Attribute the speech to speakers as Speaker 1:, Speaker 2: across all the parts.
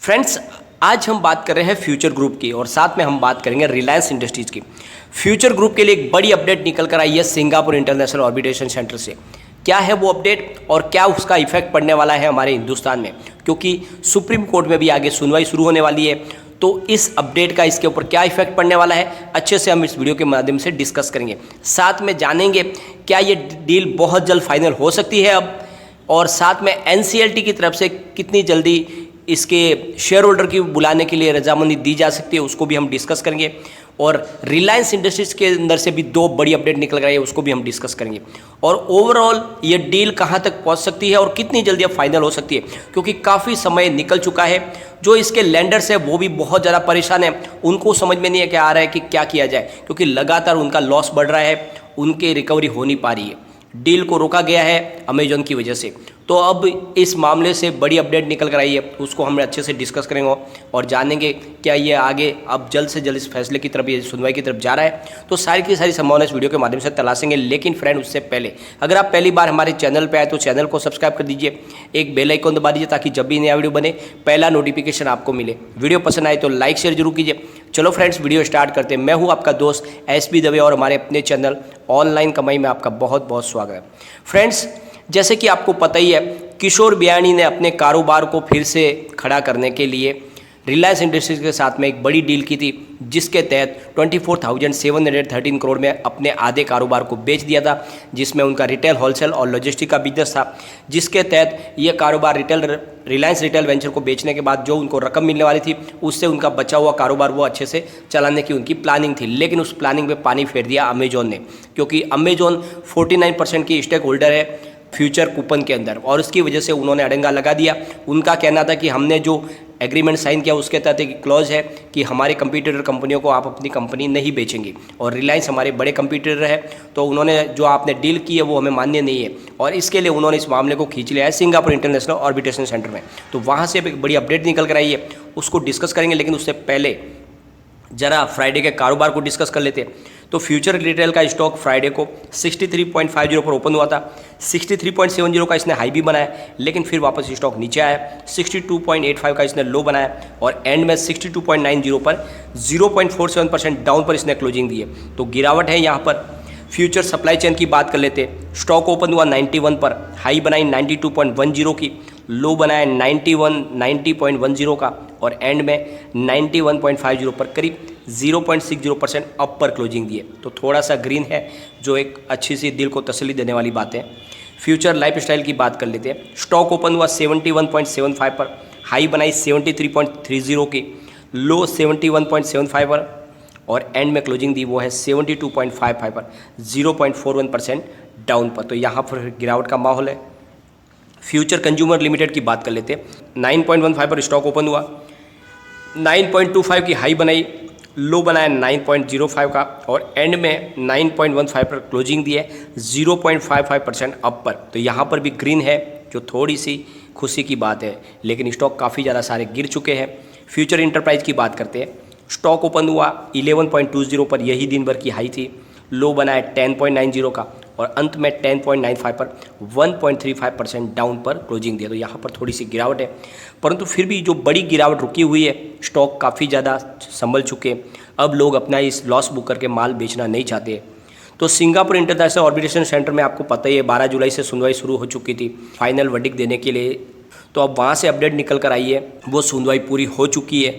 Speaker 1: Friends, आज हम बात कर रहे हैं फ्यूचर ग्रुप की और साथ में हम बात करेंगे रिलायंस इंडस्ट्रीज़ की। फ्यूचर ग्रुप के लिए एक बड़ी अपडेट निकल कर आई है सिंगापुर इंटरनेशनल ऑर्बिटेशन सेंटर से। क्या है वो अपडेट और क्या उसका इफेक्ट पड़ने वाला है हमारे हिंदुस्तान में, क्योंकि सुप्रीम कोर्ट में भी आगे सुनवाई शुरू होने वाली है। तो इस अपडेट का इसके ऊपर क्या इफेक्ट पड़ने वाला है, अच्छे से हम इस वीडियो के माध्यम से डिस्कस करेंगे। साथ में जानेंगे क्या ये डील बहुत जल्द फाइनल हो सकती है अब, और साथ में एनसीएलटी की तरफ से कितनी जल्दी इसके शेयर होल्डर की बुलाने के लिए रजामंदी दी जा सकती है, उसको भी हम डिस्कस करेंगे। और रिलायंस इंडस्ट्रीज़ के अंदर से भी दो बड़ी अपडेट निकल रही है, उसको भी हम डिस्कस करेंगे। और ओवरऑल ये डील कहाँ तक पहुँच सकती है और कितनी जल्दी अब फाइनल हो सकती है, क्योंकि काफ़ी समय निकल चुका है। जो इसके लेंडर्स है वो भी बहुत ज़्यादा परेशान है, उनको समझ में नहीं है क्या आ रहा है कि क्या किया जाए, क्योंकि लगातार उनका लॉस बढ़ रहा है, उनकी रिकवरी हो नहीं पा रही है। डील को रोका गया है अमेजॉन की वजह से। तो अब इस मामले से बड़ी अपडेट निकल कर आई है, उसको हम अच्छे से डिस्कस करेंगे और जानेंगे क्या ये आगे अब जल्द से जल्द इस फैसले की तरफ, ये सुनवाई की तरफ जा रहा है। तो सारी की सारी संभावना इस वीडियो के माध्यम से तलाशेंगे। लेकिन फ्रेंड, उससे पहले अगर आप पहली बार हमारे चैनल पर आए तो चैनल को सब्सक्राइब कर दीजिए, एक बेल आइकन दबा दीजिए ताकि जब भी नया वीडियो बने पहला नोटिफिकेशन आपको मिले। वीडियो पसंद आए तो लाइक शेयर जरूर कीजिए। चलो फ्रेंड्स, वीडियो स्टार्ट करते हैं। मैं हूँ आपका दोस्त एसबी दवे और हमारे अपने चैनल ऑनलाइन कमाई में आपका बहुत बहुत स्वागत है। फ्रेंड्स, जैसे कि आपको पता ही है, किशोर बियानी ने अपने कारोबार को फिर से खड़ा करने के लिए रिलायंस इंडस्ट्रीज के साथ में एक बड़ी डील की थी, जिसके तहत 24,713 करोड़ में अपने आधे कारोबार को बेच दिया था, जिसमें उनका रिटेल, होलसेल और लॉजिस्टिक का बिजनेस था। जिसके तहत ये कारोबार रिलायंस रिटेल वेंचर को बेचने के बाद जो उनको रकम मिलने वाली थी, उससे उनका बचा हुआ कारोबार वो अच्छे से चलाने की उनकी प्लानिंग थी। लेकिन उस प्लानिंग में पानी फेर दिया अमेजॉन ने, क्योंकि अमेजॉन 49% की स्टेक होल्डर है फ्यूचर कूपन के अंदर, और उसकी वजह से उन्होंने अड़ंगा लगा दिया। उनका कहना था कि हमने जो एग्रीमेंट साइन किया उसके तहत एक क्लॉज है कि हमारे कंपटीटर कंपनियों को आप अपनी कंपनी नहीं बेचेंगे, और रिलायंस हमारे बड़े कंपटीटर है, तो उन्होंने जो आपने डील की है वो हमें मान्य नहीं है। और इसके लिए उन्होंने इस मामले को खींच लिया है सिंगापुर इंटरनेशनल ऑर्बिटेशन सेंटर में। तो वहाँ से एक बड़ी अपडेट निकल कर आई है, उसको डिस्कस करेंगे। लेकिन उससे पहले जरा फ्राइडे के कारोबार को डिस्कस कर लेते हैं। तो फ्यूचर रिटेल का स्टॉक फ्राइडे को 63.50 पर ओपन हुआ था। 63.70 का इसने हाई भी बनाया, लेकिन फिर वापस स्टॉक नीचे आया। 62.85 का इसने लो बनाया और एंड में 62.90 पर 0.47% डाउन पर इसने क्लोजिंग दी है। तो गिरावट है यहाँ पर। फ्यूचर सप्लाई चेन की बात कर लेते हैं। स्टॉक ओपन हुआ 91 पर, हाई बनाई 92.10 की, लो बनाया 90.10 का और एंड में 91.50 पर करीब 0.60% अप पर क्लोजिंग दी है। तो थोड़ा सा ग्रीन है, जो एक अच्छी सी दिल को तसल्ली देने वाली बात है। फ्यूचर लाइफस्टाइल की बात कर लेते हैं। स्टॉक ओपन हुआ 71.75 पर, हाई बनाई 73.30 की, लो 71.75 पर और एंड में क्लोजिंग दी वो है 72.55 पर, 0.41% डाउन पर। तो यहाँ पर गिरावट का माहौल है। फ्यूचर कंज्यूमर लिमिटेड की बात कर लेते हैं। 9.15 पर स्टॉक ओपन हुआ, 9.25 की हाई बनाई, लो बनाया 9.05 का और एंड में 9.15 पर क्लोजिंग दी है, 0.55% अप पर। तो यहाँ पर भी ग्रीन है, जो थोड़ी सी खुशी की बात है, लेकिन स्टॉक काफ़ी ज़्यादा सारे गिर चुके हैं। फ्यूचर इंटरप्राइज की बात करते हैं। स्टॉक ओपन हुआ 11.20 पर, यही दिन भर की हाई थी, लो बनाया 10.90 का और अंत में 10.95 पर 1.35% डाउन पर क्लोजिंग दिया। तो यहाँ पर थोड़ी सी गिरावट है, परंतु फिर भी जो बड़ी गिरावट रुकी हुई है, स्टॉक काफ़ी ज़्यादा संभल चुके। अब लोग अपना इस लॉस बुक करके माल बेचना नहीं चाहते। तो सिंगापुर इंटरनेशनल ऑर्बिटेशन सेंटर में आपको पता ही है 12 जुलाई से सुनवाई शुरू हो चुकी थी फाइनल वर्डिक्ट देने के लिए। तो अब वहाँ से अपडेट निकल कर आई है, वो सुनवाई पूरी हो चुकी है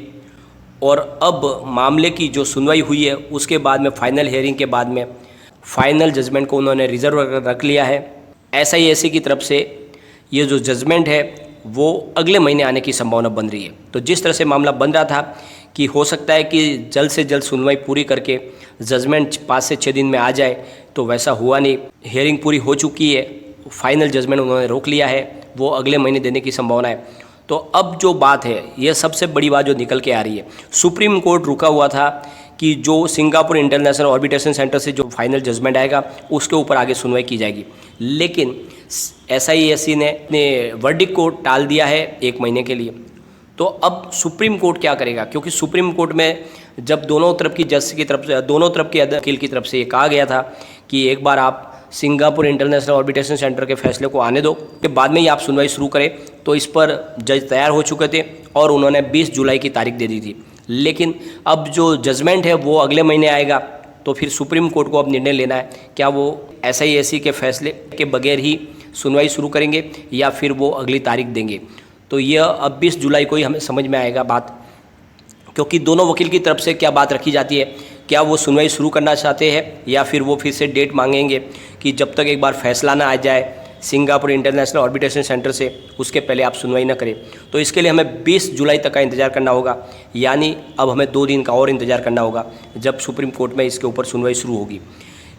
Speaker 1: और अब मामले की जो सुनवाई हुई है उसके बाद में फाइनल हियरिंग के बाद में फाइनल जजमेंट को उन्होंने रिजर्व रख लिया है। SIAC की तरफ से ये जो जजमेंट है वो अगले महीने आने की संभावना बन रही है। तो जिस तरह से मामला बन रहा था कि हो सकता है कि जल्द से जल्द सुनवाई पूरी करके जजमेंट 5 से 6 दिन में आ जाए, तो वैसा हुआ नहीं। हियरिंग पूरी हो चुकी है, फाइनल जजमेंट उन्होंने रोक लिया है, वो अगले महीने देने की संभावना है। तो अब जो बात है, ये सबसे बड़ी बात जो निकल के आ रही है, सुप्रीम कोर्ट रुका हुआ था कि जो सिंगापुर इंटरनेशनल ऑर्बिटेशन सेंटर से जो फाइनल जजमेंट आएगा उसके ऊपर आगे सुनवाई की जाएगी। लेकिन SIAC ने अपने वर्डिक्ट को टाल दिया है 1 महीने के लिए। तो अब सुप्रीम कोर्ट क्या करेगा, क्योंकि सुप्रीम कोर्ट में जब दोनों तरफ की जज की तरफ से, दोनों तरफ के वकील की तरफ से ये कहा गया था कि एक बार आप सिंगापुर इंटरनेशनल ऑर्बिटेशन सेंटर के फैसले को आने दो, कि बाद में ही आप सुनवाई शुरू करें, तो इस पर जज तैयार हो चुके थे और उन्होंने 20 जुलाई की तारीख दे दी थी। लेकिन अब जो जजमेंट है वो अगले महीने आएगा, तो फिर सुप्रीम कोर्ट को अब निर्णय लेना है, क्या वो SIAC के फैसले के बगैर ही सुनवाई शुरू करेंगे या फिर वो अगली तारीख देंगे। तो यह अब 20 जुलाई को ही हमें समझ में आएगा बात, क्योंकि दोनों वकील की तरफ से क्या बात रखी जाती है, क्या वो सुनवाई शुरू करना चाहते हैं या फिर वो फिर से डेट मांगेंगे कि जब तक एक बार फैसला ना आ जाए सिंगापुर इंटरनेशनल आर्बिट्रेशन सेंटर से, उसके पहले आप सुनवाई ना करें। तो इसके लिए हमें 20 जुलाई तक का इंतज़ार करना होगा, यानी अब हमें 2 दिन का और इंतज़ार करना होगा जब सुप्रीम कोर्ट में इसके ऊपर सुनवाई शुरू होगी।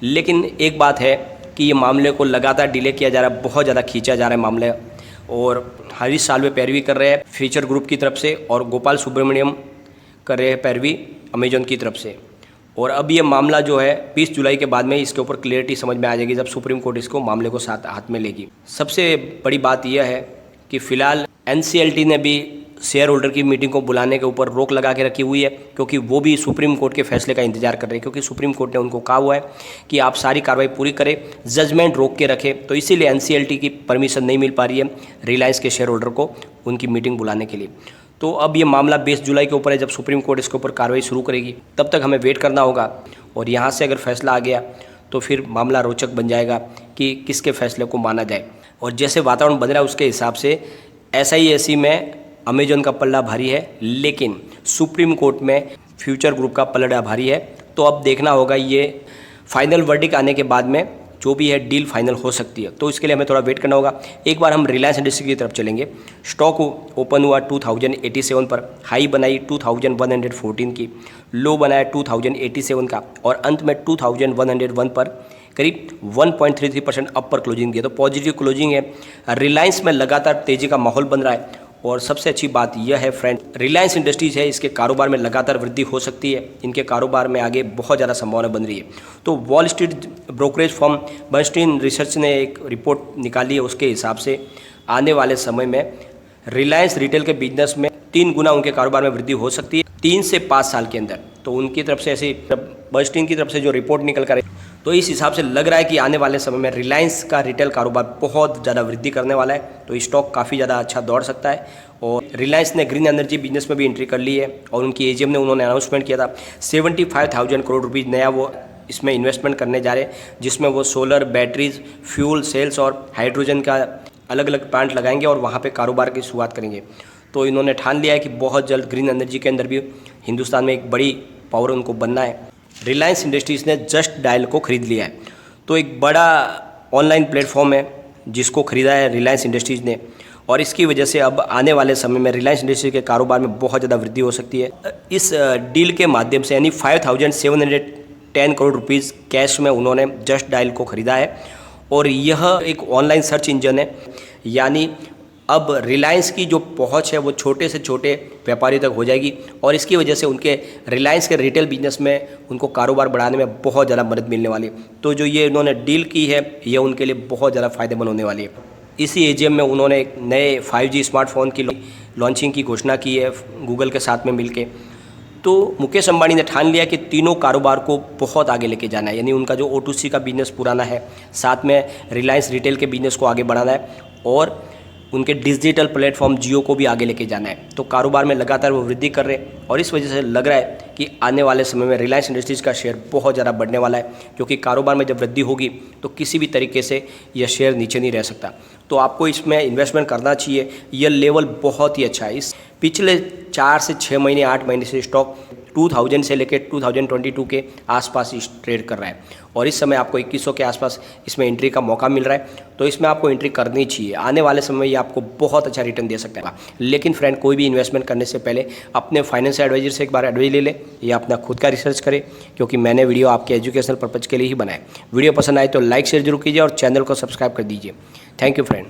Speaker 1: लेकिन एक बात है कि ये मामले को लगातार डिले किया जा रहा है, बहुत ज़्यादा खींचा जा रहा है मामले, और हर साल में पैरवी कर रहे हैं फ्यूचर ग्रुप की तरफ से, और गोपाल सुब्रमण्यम कर रहे हैं पैरवी अमेजॉन की तरफ से। और अब ये मामला जो है 20 जुलाई के बाद में इसके ऊपर क्लियरिटी समझ में आ जाएगी जब सुप्रीम कोर्ट इसको मामले को साथ हाथ में लेगी। सबसे बड़ी बात यह है कि फ़िलहाल NCLT ने भी शेयर होल्डर की मीटिंग को बुलाने के ऊपर रोक लगा के रखी हुई है, क्योंकि वो भी सुप्रीम कोर्ट के फैसले का इंतजार कर रहे हैं, क्योंकि सुप्रीम कोर्ट ने उनको कहा हुआ है कि आप सारी कार्रवाई पूरी करें, जजमेंट रोक के रखें। तो इसीलिए NCLT की परमिशन नहीं मिल पा रही है रिलायंस के शेयर होल्डर को उनकी मीटिंग बुलाने के लिए। तो अब ये मामला 20 जुलाई के ऊपर है, जब सुप्रीम कोर्ट इसके ऊपर कार्रवाई शुरू करेगी तब तक हमें वेट करना होगा। और यहाँ से अगर फैसला आ गया तो फिर मामला रोचक बन जाएगा कि किसके फैसले को माना जाए। और जैसे वातावरण बन रहा है उसके हिसाब से SIAC में अमेजॉन का पल्ला भारी है, लेकिन सुप्रीम कोर्ट में फ्यूचर ग्रुप का पलड़ा भारी है। तो अब देखना होगा ये फाइनल वर्डिक्ट आने के बाद में जो भी है डील फाइनल हो सकती है। तो इसके लिए हमें थोड़ा वेट करना होगा। एक बार हम रिलायंस इंडस्ट्री की तरफ चलेंगे। स्टॉक ओपन हुआ 2087 पर, हाई बनाई 2114 की, लो बनाया 2087 का, और अंत में 2101 पर करीब 1.33% अप पर क्लोजिंग दिया। तो पॉजिटिव क्लोजिंग है। रिलायंस में लगातार तेज़ी का माहौल बन रहा है। और सबसे अच्छी बात यह है फ्रेंड, रिलायंस इंडस्ट्रीज है, इसके कारोबार में लगातार वृद्धि हो सकती है। इनके कारोबार में आगे बहुत ज़्यादा संभावना बन रही है। तो wall street brokerage firm Bernstein research ने एक रिपोर्ट निकाली है, उसके हिसाब से आने वाले समय में रिलायंस रिटेल के बिजनेस में 3 गुना उनके कारोबार में वृद्धि हो सकती है 3 से 5 साल के अंदर। तो उनकी तरफ से ऐसी बर्नस्टीन की तरफ से जो रिपोर्ट निकल कर, तो इस हिसाब से लग रहा है कि आने वाले समय में रिलायंस का रिटेल कारोबार बहुत ज़्यादा वृद्धि करने वाला है। तो स्टॉक काफ़ी ज़्यादा अच्छा दौड़ सकता है। और रिलायंस ने ग्रीन एनर्जी बिजनेस में भी एंट्री कर ली है, और उनकी AGM ने उन्होंने अनाउंसमेंट किया था 75,000 करोड़ रुपीज़ नया वो इसमें इन्वेस्टमेंट करने जा रहे हैं, जिसमें वो सोलर, बैटरीज, फ्यूल सेल्स और हाइड्रोजन का अलग अलग प्लांट लगाएंगे और वहाँ पे कारोबार की शुरुआत करेंगे। तो इन्होंने ठान लिया है कि बहुत जल्द ग्रीन एनर्जी के अंदर भी हिंदुस्तान में एक बड़ी पावर उनको बनना है। रिलायंस इंडस्ट्रीज़ ने जस्ट डायल को ख़रीद लिया है। तो एक बड़ा ऑनलाइन प्लेटफॉर्म है जिसको ख़रीदा है रिलायंस इंडस्ट्रीज़ ने, और इसकी वजह से अब आने वाले समय में रिलायंस इंडस्ट्री के कारोबार में बहुत ज़्यादा वृद्धि हो सकती है। इस डील के माध्यम से यानी 5,710 करोड़ रुपीज़ कैश में उन्होंने जस्ट डायल को ख़रीदा है। और यह एक ऑनलाइन सर्च इंजन है, यानी अब रिलायंस की जो पहुंच है वो छोटे से छोटे व्यापारी तक हो जाएगी, और इसकी वजह से उनके रिलायंस के रिटेल बिजनेस में उनको कारोबार बढ़ाने में बहुत ज़्यादा मदद मिलने वाली है। तो जो ये इन्होंने डील की है ये उनके लिए बहुत ज़्यादा फ़ायदेमंद होने वाली है। इसी AGM में उन्होंने एक नए 5G स्मार्टफोन की लॉन्चिंग की घोषणा की है गूगल के साथ में मिलके। तो मुकेश अंबानी ने ठान लिया कि तीनों कारोबार को बहुत आगे लेके जाना है, यानी उनका जो O2C का बिजनेस पुराना है, साथ में रिलायंस रिटेल के बिजनेस को आगे बढ़ाना है, और उनके डिजिटल प्लेटफॉर्म जियो को भी आगे लेके जाना है। तो कारोबार में लगातार वो वृद्धि कर रहे हैं, और इस वजह से लग रहा है कि आने वाले समय में रिलायंस इंडस्ट्रीज़ का शेयर बहुत ज़्यादा बढ़ने वाला है, क्योंकि कारोबार में जब वृद्धि होगी तो किसी भी तरीके से यह शेयर नीचे नहीं रह सकता। तो आपको इसमें इन्वेस्टमेंट करना चाहिए। यह लेवल बहुत ही अच्छा है। इस पिछले 4 से 6 महीने 8 महीने से स्टॉक 2000 से लेकर 2022 के आसपास ट्रेड कर रहा है, और इस समय आपको 2100 के आसपास इसमें एंट्री का मौका मिल रहा है। तो इसमें आपको एंट्री करनी चाहिए। आने वाले समय में ये आपको बहुत अच्छा रिटर्न दे सकता है। लेकिन फ्रेंड, कोई भी इन्वेस्टमेंट करने से पहले अपने फाइनेंशियल एडवाइजर से एक बार एडवाइस ले ले, या अपना खुद का रिसर्च करें, क्योंकि मैंने वीडियो आपके एजुकेशनल पर्पज़ के लिए ही बनाए। वीडियो पसंद आए तो लाइक शेयर जरूर कीजिए और चैनल को सब्सक्राइब कर दीजिए। Thank you friend.